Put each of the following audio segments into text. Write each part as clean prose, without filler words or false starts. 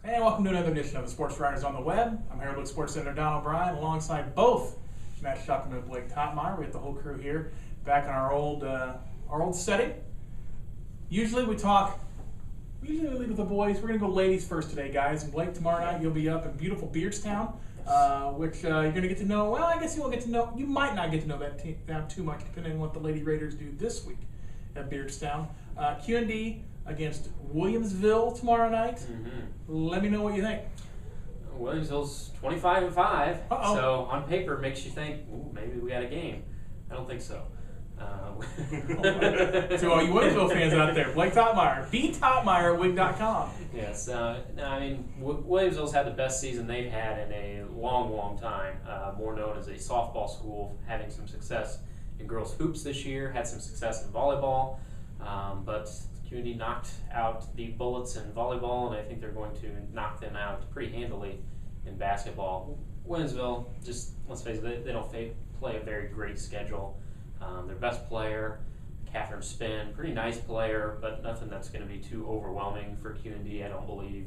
And welcome to another edition of the Sports Writers on the Web. I'm Herald-Whig Sports Editor Don O'Brien, alongside both Matt Schuckman and Blake Toppmeyer. We have the whole crew here, back in our old setting. Usually we lead with the boys. We're going to go ladies first today, guys. And Blake, tomorrow night you'll be up in beautiful Beardstown, which you're going to get to know. Well, I guess you won't get to know. You might not get to know that team too much, depending on what the Lady Raiders do this week at Beardstown. QND against Williamsville tomorrow night. Let me know what you think. Williamsville's 25-5, Uh-oh. so on paper it makes you think, ooh, maybe we got a game. I don't think so. To all you Williamsville fans out there, Blake Toppmeyer, btoppmeyer@wig.com. Yes, no, I mean, Williamsville's had the best season they've had in a long, long time. More known as a softball school, having some success in girls hoops this year, had some success in volleyball, but QND knocked out the Bullets in volleyball, and I think they're going to knock them out pretty handily in basketball. Williamsville, just let's face it, they don't play a very great schedule. Their best player, Catherine Spinn, pretty nice player, but nothing that's going to be too overwhelming for QND, I don't believe.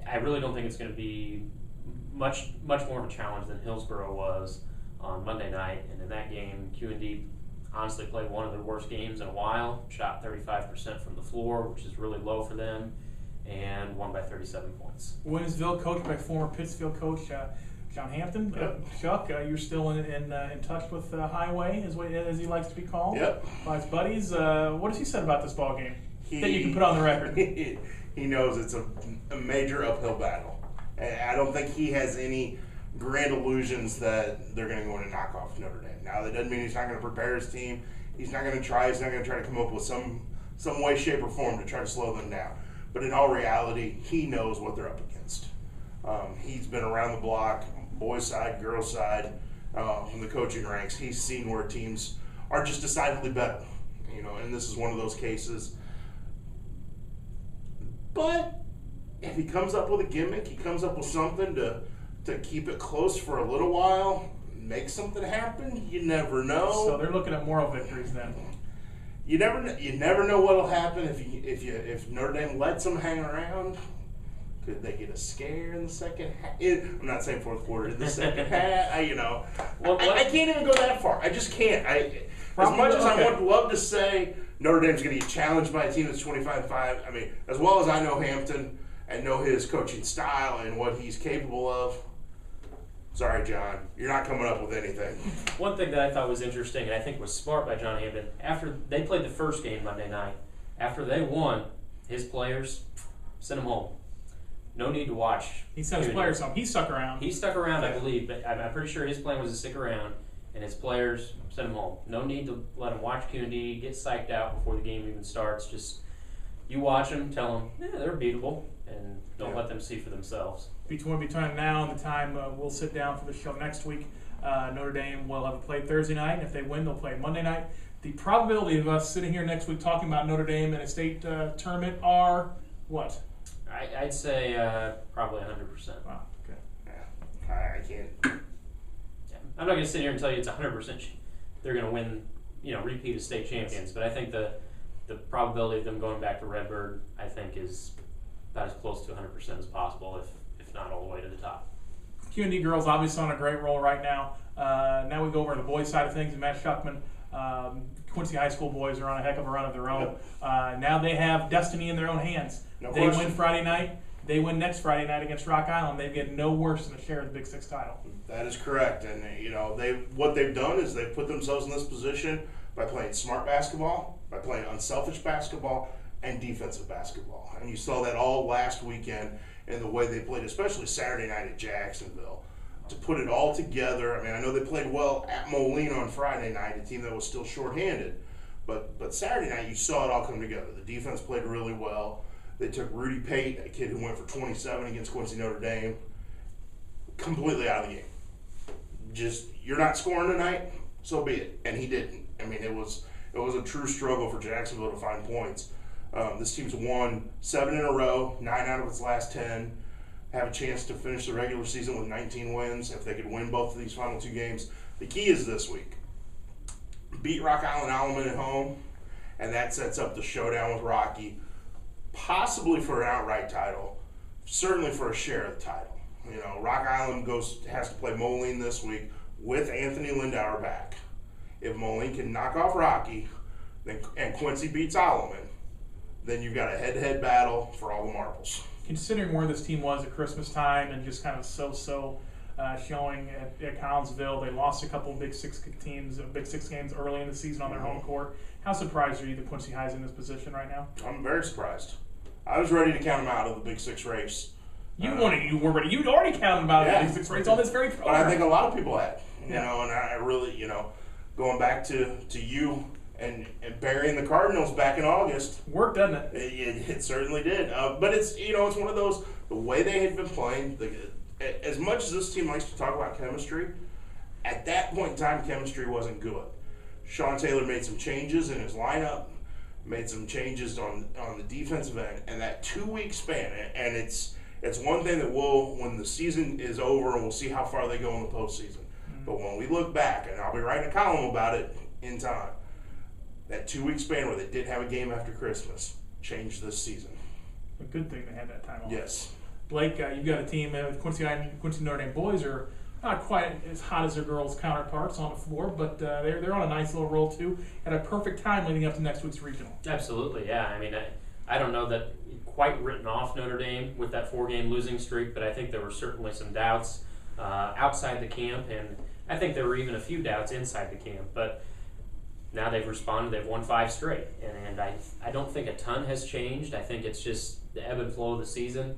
I really don't think it's going to be much more of a challenge than Hillsborough was on Monday night, and in that game, QND honestly played one of their worst games in a while, shot 35% from the floor, which is really low for them, and won by 37 points. Williamsville, coached by former Pittsfield coach John Hampton. Chuck, you're still in touch with Highway, as he likes to be called. Yep. By his buddies. What has he said about this ball game that you can put on the record? He knows it's a major uphill battle. I don't think he has any grand illusions that they're going to go in and knock off Notre Dame. Now, that doesn't mean he's not going to prepare his team. He's not going to try. He's not going to try to come up with some way, shape, or form to try to slow them down. But in all reality, he knows what they're up against. He's been around the block, boys' side, girls' side, from the coaching ranks. He's seen where teams are just decidedly better, and this is one of those cases. But if he comes up with a gimmick, he comes up with something to keep it close for a little while, make something happen, you never know. So they're looking at moral victories then. You never know what'll happen if Notre Dame lets them hang around. Could they get a scare in the second half? I'm not saying fourth quarter. In the second half, I can't even go that far. I just can't. As much as I would love to say Notre Dame's going to get challenged by a team that's 25-5, I mean, as well as I know Hampton and know his coaching style and what he's capable of, sorry, John, you're not coming up with anything. One thing that I thought was interesting, and I think was smart by John Hampton, after they played the first game Monday night, after they won, his players sent them home. No need to watch. He sent his players home. He stuck around. He stuck around, I believe, but I'm pretty sure his plan was to stick around, and his players sent him home. No need to let him watch QND, get psyched out before the game even starts. Just you watch them, tell them, they're beatable, and don't let them see for themselves. Between now and the time we'll sit down for the show next week, Notre Dame will have played Thursday night, and if they win, they'll play Monday night. The probability of us sitting here next week talking about Notre Dame in a state tournament are what? I'd say probably 100%. Wow. Okay. Yeah, I can't. Yeah. I'm not going to sit here and tell you it's 100% they're going to win, repeat as state champions. But I think the probability of them going back to Redbird, I think, is about as close to 100% as possible, if not all the way to the top. QND girls obviously on a great roll right now. Now we go over to the boys' side of things, and Matt Schuckman. Quincy High School boys are on a heck of a run of their own. Yep. Now they have destiny in their own hands. They win Friday night. They win next Friday night against Rock Island. They get no worse than a share of the Big Six title. That is correct. And, what they've done is they've put themselves in this position by playing smart basketball, by playing unselfish basketball, and defensive basketball. And you saw that all last weekend in the way they played, especially Saturday night at Jacksonville. To put it all together, I know they played well at Moline on Friday night, a team that was still shorthanded. But Saturday night, you saw it all come together. The defense played really well. They took Rudy Pate, a kid who went for 27 against Quincy Notre Dame, completely out of the game. Just, you're not scoring tonight, so be it. And he didn't. It was a true struggle for Jacksonville to find points. This team's won 7 in a row, 9 out of its last 10. Have a chance to finish the regular season with 19 wins. If they could win both of these final 2 games, the key is this week. Beat Rock Island Alaman at home, and that sets up the showdown with Rocky possibly for an outright title, certainly for a share of the title. You know, Rock Island has to play Moline this week with Anthony Lindauer back. If Moline can knock off Rocky, and Quincy beats Alleman, then you've got a head-to-head battle for all the marbles. Considering where this team was at Christmas time and just kind of so-so showing at Collinsville, they lost a couple of Big Six games early in the season on their home court. How surprised are you that Quincy High is in this position right now? I'm very surprised. I was ready to count them out of the Big Six race. You were ready. You'd already counted them out of the Big Six race on this very program. But I think a lot of people had. You know, and I really, you know, going back to you and burying the Cardinals back in August. Worked, doesn't it? It certainly did. But it's, you know, it's one of those, the way they had been playing, as much as this team likes to talk about chemistry, at that point in time, chemistry wasn't good. Sean Taylor made some changes in his lineup, made some changes on the defensive end, and that 2-week span, and it's one thing that when the season is over, and we'll see how far they go in the postseason. But when we look back, and I'll be writing a column about it in time, that 2-week span where they didn't have a game after Christmas changed this season. A good thing they had that time off. Yes. Blake, you've got a team, Quincy Notre Dame boys are not quite as hot as their girls' counterparts on the floor, but they're on a nice little roll too, at a perfect time leading up to next week's regional. Absolutely, yeah. I mean, I don't know that quite written off Notre Dame with that 4-game losing streak, but I think there were certainly some doubts outside the camp, and I think there were even a few doubts inside the camp. But now they've responded. They've won 5 straight, and I don't think a ton has changed. I think it's just the ebb and flow of the season.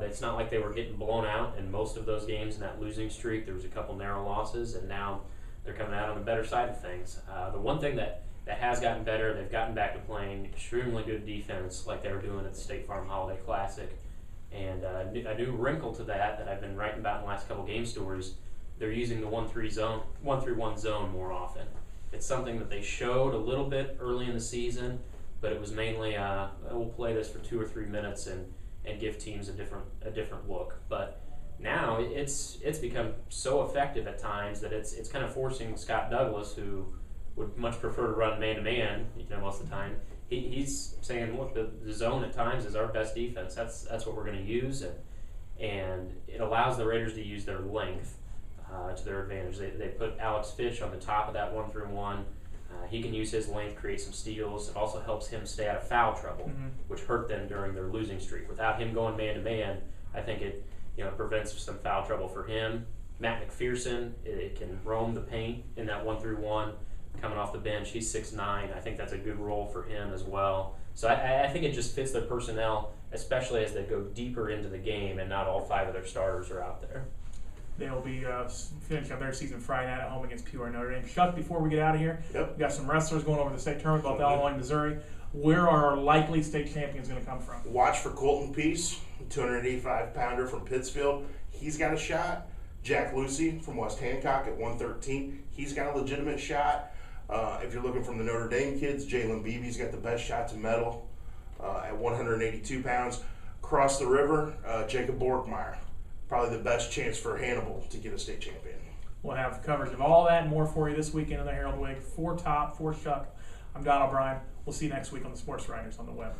It's not like they were getting blown out in most of those games in that losing streak. There was a couple narrow losses, and now they're coming out on the better side of things. The one thing that has gotten better, they've gotten back to playing extremely good defense like they were doing at the State Farm Holiday Classic. And a new wrinkle to that I've been writing about in the last couple game stories, they're using the 1-3-1 zone more often. It's something that they showed a little bit early in the season, but it was mainly we'll play this for 2 or 3 minutes and give teams a different look. But now it's become so effective at times that it's kind of forcing Scott Douglas, who would much prefer to run man-to-man, most of the time. He's saying, look, the zone at times is our best defense. That's what we're going to use, and it allows the Raiders to use their length to their advantage. They put Alex Fish on the top of that 1-3-1. He can use his length, create some steals. It also helps him stay out of foul trouble, which hurt them during their losing streak. Without him going man-to-man, I think it prevents some foul trouble for him. Matt McPherson, it can roam the paint in that 1-3-1. Coming off the bench, he's 6'9". I think that's a good role for him as well. So I think it just fits their personnel, especially as they go deeper into the game and not all 5 of their starters are out there. They'll be finishing up their season Friday night at home against Peoria Notre Dame. Chuck, before we get out of here, We've got some wrestlers going over the state tournament, both Illinois, Missouri. Where are our likely state champions going to come from? Watch for Colton Peace, 285-pounder from Pittsfield. He's got a shot. Jack Lucy from West Hancock at 113. He's got a legitimate shot. If you're looking from the Notre Dame kids, Jalen Beebe's got the best shot to medal at 182 pounds. Across the river, Jacob Borkmeyer. Probably the best chance for Hannibal to get a state champion. We'll have coverage of all that and more for you this weekend in the Herald-Whig. For Top, for Schuck, I'm Don O'Brien. We'll see you next week on the Sports Writers on the Web.